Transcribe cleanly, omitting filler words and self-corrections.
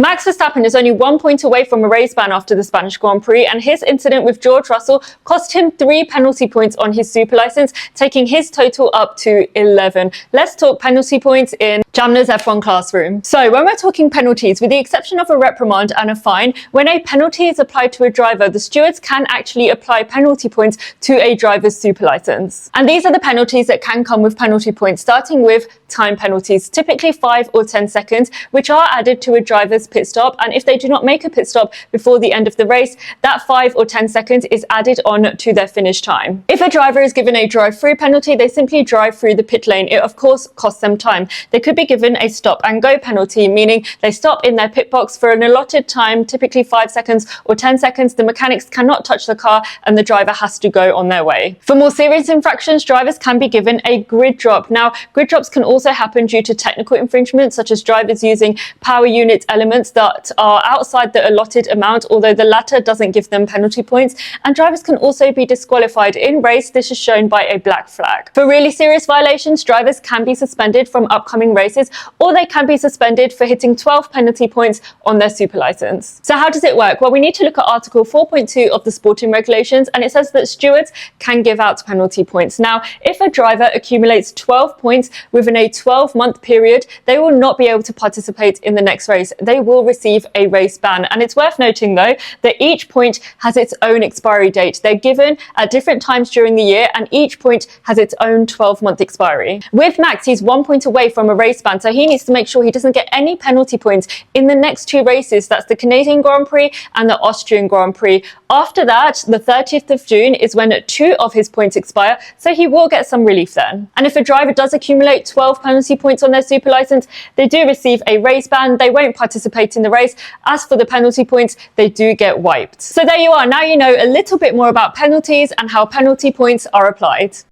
Max Verstappen is only 1 point away from a race ban after the Spanish Grand Prix, and his incident with George Russell cost him 3 penalty points on his super license, taking his total up to 11. Let's talk penalty points in Jamna's F1 classroom. So when we're talking penalties, with the exception of a reprimand and a fine, when a penalty is applied to a driver, the stewards can actually apply penalty points to a driver's super license. And these are the penalties that can come with penalty points, starting with time penalties, typically 5 or 10 seconds, which are added to a driver's pit stop. And if they do not make a pit stop before the end of the race, that 5 or 10 seconds is added on to their finish time. If a driver is given a drive-through penalty, they simply drive through the pit lane. It of course costs them time. They could be given a stop and go penalty, meaning they stop in their pit box for an allotted time, typically 5 seconds or 10 seconds. The mechanics cannot touch the car and the driver has to go on their way. For more serious infractions, drivers can be given a grid drop. Now, grid drops can also happen due to technical infringements, such as drivers using power unit elements that are outside the allotted amount, although the latter doesn't give them penalty points. And drivers can also be disqualified in race. This is shown by a black flag. For really serious violations, drivers can be suspended from upcoming races, or they can be suspended for hitting 12 penalty points on their super license. So how does it work? Well, we need to look at Article 4.2 of the sporting regulations, and it says that stewards can give out penalty points. Now, if a driver accumulates 12 points within a 12-month period, they will not be able to participate in the next race. They will receive a race ban. And it's worth noting, though, that each point has its own expiry date. They're given at different times during the year, and each point has its own 12-month expiry. With Max, he's 1 point away from a race ban, so he needs to make sure he doesn't get any penalty points in the next 2 races. That's the Canadian Grand Prix and the Austrian Grand Prix. After that, the 30th of June is when 2 of his points expire, so he will get some relief then. And if a driver does accumulate 12 penalty points on their super license, they do receive a race ban. They won't participate in the race. As for the penalty points, they do get wiped. So there you are. Now you know a little bit more about penalties and how penalty points are applied.